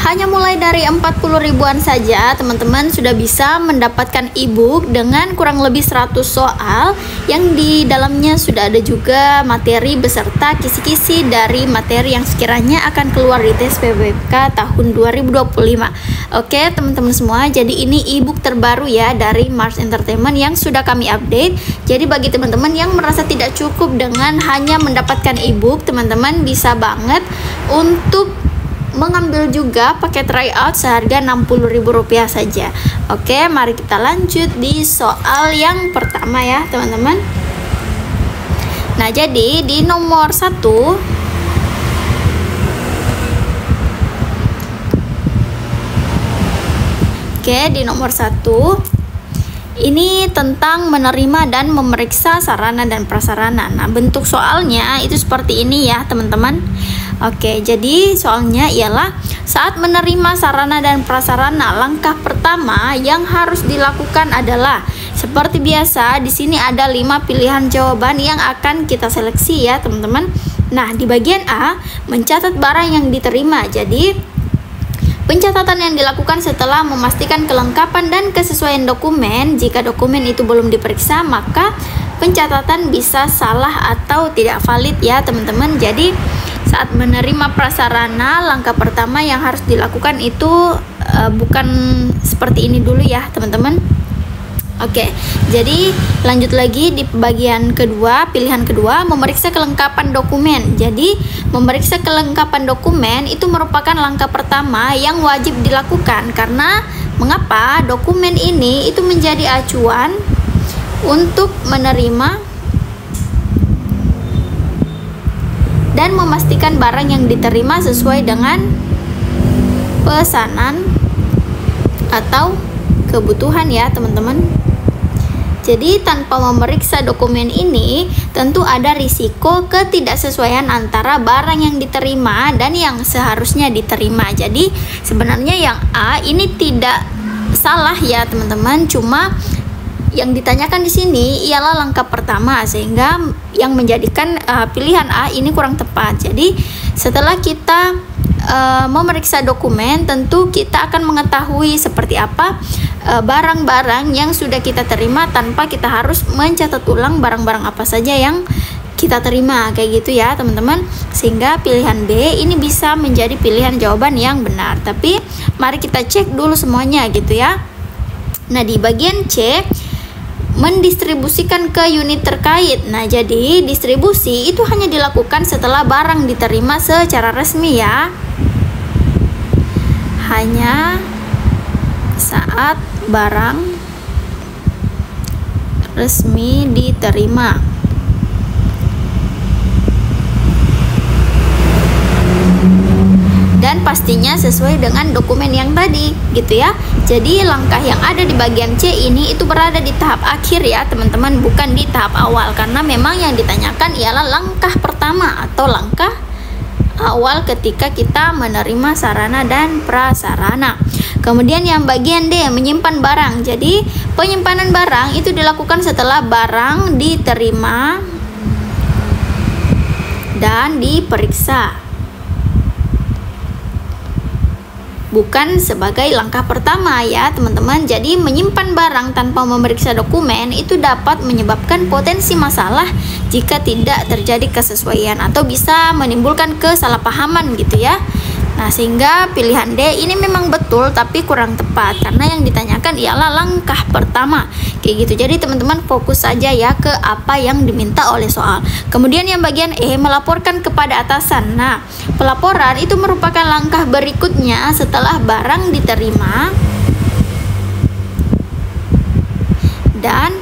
Hanya mulai dari 40 ribuan saja teman-teman sudah bisa mendapatkan ebook dengan kurang lebih 100 soal yang di dalamnya sudah ada juga materi beserta kisi-kisi dari materi yang sekiranya akan keluar di tes PPK tahun 2025. Oke teman-teman semua, jadi ini ebook terbaru ya dari Mars Entertainment yang sudah kami update. Jadi bagi teman-teman yang merasa tidak cukup dengan hanya mendapatkan ebook, teman-teman bisa banget untuk mengambil juga paket tryout seharga Rp60.000 saja. Oke, mari kita lanjut di soal yang pertama ya teman-teman. Nah, jadi di nomor 1 di nomor 1 ini tentang menerima dan memeriksa sarana dan prasarana. Nah, bentuk soalnya itu seperti ini ya teman-teman. Oke, jadi soalnya ialah saat menerima sarana dan prasarana, langkah pertama yang harus dilakukan adalah seperti biasa. Di sini ada 5 pilihan jawaban yang akan kita seleksi ya teman-teman. Nah, di bagian A, mencatat barang yang diterima. Jadi pencatatan yang dilakukan setelah memastikan kelengkapan dan kesesuaian dokumen. Jika dokumen itu belum diperiksa, maka pencatatan bisa salah atau tidak valid ya teman-teman. Jadi saat menerima prasarana, langkah pertama yang harus dilakukan itu bukan seperti ini dulu ya teman-teman. Oke, jadi lanjut lagi di bagian kedua, pilihan kedua, memeriksa kelengkapan dokumen. Jadi memeriksa kelengkapan dokumen itu merupakan langkah pertama yang wajib dilakukan. Karena mengapa? Dokumen ini itu menjadi acuan untuk menerima dan memastikan barang yang diterima sesuai dengan pesanan atau kebutuhan ya teman-teman. Jadi tanpa memeriksa dokumen ini tentu ada risiko ketidaksesuaian antara barang yang diterima dan yang seharusnya diterima. Jadi sebenarnya yang A ini tidak salah ya teman-teman, cuma yang ditanyakan di sini ialah langkah pertama, sehingga yang menjadikan pilihan A ini kurang tepat. Jadi setelah kita memeriksa dokumen, tentu kita akan mengetahui seperti apa barang-barang yang sudah kita terima tanpa kita harus mencatat ulang barang-barang apa saja yang kita terima, kayak gitu ya teman-teman. Sehingga pilihan B ini bisa menjadi pilihan jawaban yang benar. Tapi mari kita cek dulu semuanya gitu ya. Nah, di bagian C, mendistribusikan ke unit terkait. Nah, jadi distribusi itu hanya dilakukan setelah barang diterima secara resmi ya. Hanya saat barang resmi diterima. Dan pastinya sesuai dengan dokumen yang tadi gitu ya. Jadi langkah yang ada di bagian C ini itu berada di tahap akhir ya teman-teman, bukan di tahap awal, karena memang yang ditanyakan ialah langkah pertama atau langkah awal ketika kita menerima sarana dan prasarana. Kemudian yang bagian D, menyimpan barang. Jadi penyimpanan barang itu dilakukan setelah barang diterima dan diperiksa, bukan sebagai langkah pertama ya teman-teman. Jadi menyimpan barang tanpa memeriksa dokumen itu dapat menyebabkan potensi masalah jika tidak terjadi kesesuaian atau bisa menimbulkan kesalahpahaman gitu ya. Nah, sehingga pilihan D ini memang betul tapi kurang tepat, karena yang ditanyakan ialah langkah pertama kayak gitu. Jadi teman-teman fokus saja ya ke apa yang diminta oleh soal. Kemudian yang bagian E, melaporkan kepada atasan. Nah, pelaporan itu merupakan langkah berikutnya setelah barang diterima dan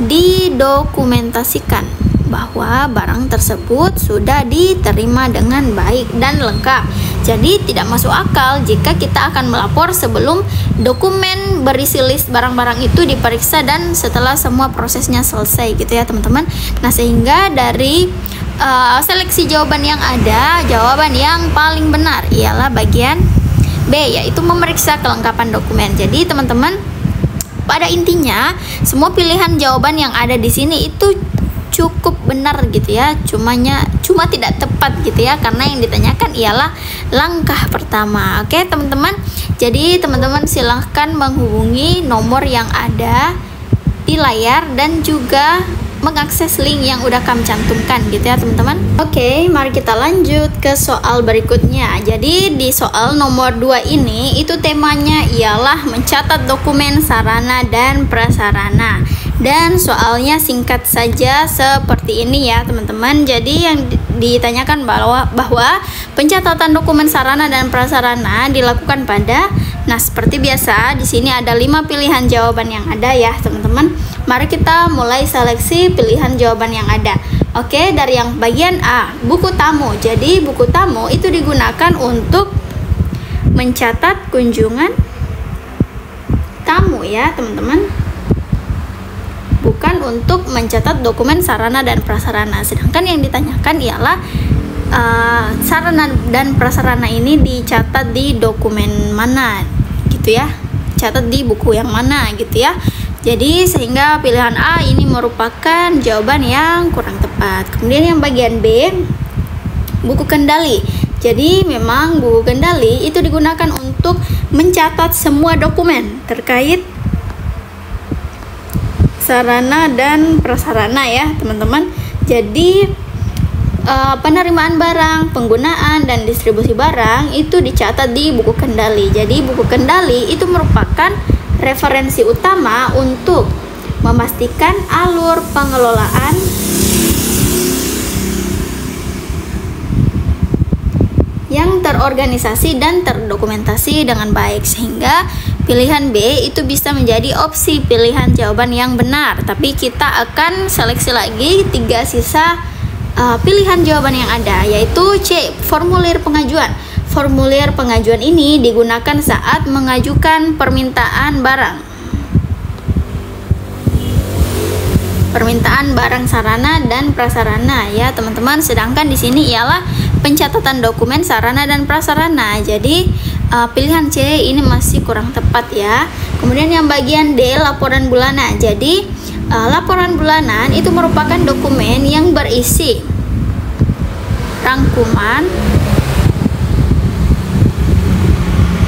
didokumentasikan bahwa barang tersebut sudah diterima dengan baik dan lengkap. Jadi tidak masuk akal jika kita akan melapor sebelum dokumen berisi list barang-barang itu diperiksa dan setelah semua prosesnya selesai gitu ya teman-teman. Nah, sehingga dari seleksi jawaban yang ada, jawaban yang paling benar ialah bagian B, yaitu memeriksa kelengkapan dokumen. Jadi teman-teman, pada intinya semua pilihan jawaban yang ada di sini itu cukup benar gitu ya. Cuma semua tidak tepat gitu ya, karena yang ditanyakan ialah langkah pertama. Oke teman-teman, jadi teman-teman silahkan menghubungi nomor yang ada di layar dan juga mengakses link yang udah kami cantumkan gitu ya teman-teman. Oke, mari kita lanjut ke soal berikutnya. Jadi di soal nomor 2 ini itu temanya ialah mencatat dokumen sarana dan prasarana. Dan soalnya singkat saja seperti ini ya teman-teman. Jadi yang ditanyakan bahwa pencatatan dokumen sarana dan prasarana dilakukan pada, nah seperti biasa di sini ada 5 pilihan jawaban yang ada ya teman-teman. Mari kita mulai seleksi pilihan jawaban yang ada. Oke, dari yang bagian A, buku tamu. Jadi buku tamu itu digunakan untuk mencatat kunjungan tamu ya teman-teman, bukan untuk mencatat dokumen sarana dan prasarana. Sedangkan yang ditanyakan ialah sarana dan prasarana ini dicatat di dokumen mana gitu ya, catat di buku yang mana gitu ya. Jadi sehingga pilihan A ini merupakan jawaban yang kurang tepat. Kemudian yang bagian B, buku kendali. Jadi memang buku kendali itu digunakan untuk mencatat semua dokumen terkait sarana dan prasarana ya teman-teman. Jadi penerimaan barang, penggunaan dan distribusi barang itu dicatat di buku kendali. Jadi buku kendali itu merupakan referensi utama untuk memastikan alur pengelolaan yang terorganisasi dan terdokumentasi dengan baik, sehingga pilihan B itu bisa menjadi opsi pilihan jawaban yang benar. Tapi kita akan seleksi lagi 3 sisa pilihan jawaban yang ada, yaitu C, formulir pengajuan. Formulir pengajuan ini digunakan saat mengajukan permintaan barang. Permintaan barang sarana dan prasarana ya teman-teman. Sedangkan di sini ialah pencatatan dokumen sarana dan prasarana. Jadi pilihan C ini masih kurang tepat ya. Kemudian yang bagian D, laporan bulanan. Jadi laporan bulanan itu merupakan dokumen yang berisi rangkuman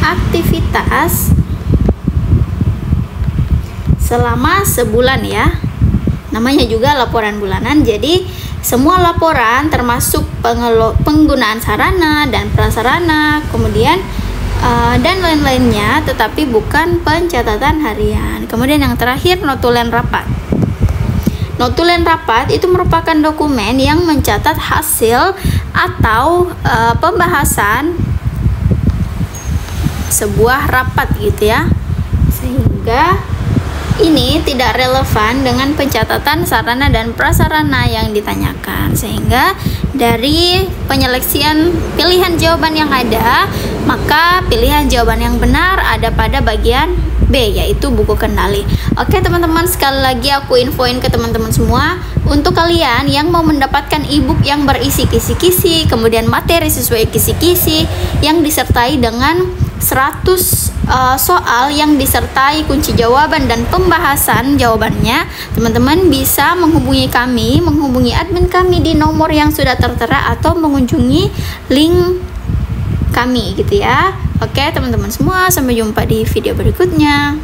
aktivitas selama sebulan ya. Namanya juga laporan bulanan. Jadi semua laporan termasuk penggunaan sarana dan prasarana, kemudian dan lain-lainnya, tetapi bukan pencatatan harian. Kemudian yang terakhir, notulen rapat. Notulen rapat itu merupakan dokumen yang mencatat hasil atau pembahasan sebuah rapat gitu ya, sehingga ini tidak relevan dengan pencatatan sarana dan prasarana yang ditanyakan. Sehingga dari penyeleksian pilihan jawaban yang ada, maka pilihan jawaban yang benar ada pada bagian B, yaitu buku kendali. Oke teman-teman, sekali lagi aku infoin ke teman-teman semua, untuk kalian yang mau mendapatkan ebook yang berisi kisi-kisi, kemudian materi sesuai kisi-kisi yang disertai dengan 100 soal yang disertai kunci jawaban dan pembahasan jawabannya, teman-teman bisa menghubungi kami, menghubungi admin kami di nomor yang sudah tertera atau mengunjungi link kami gitu ya. Oke teman-teman semua, sampai jumpa di video berikutnya.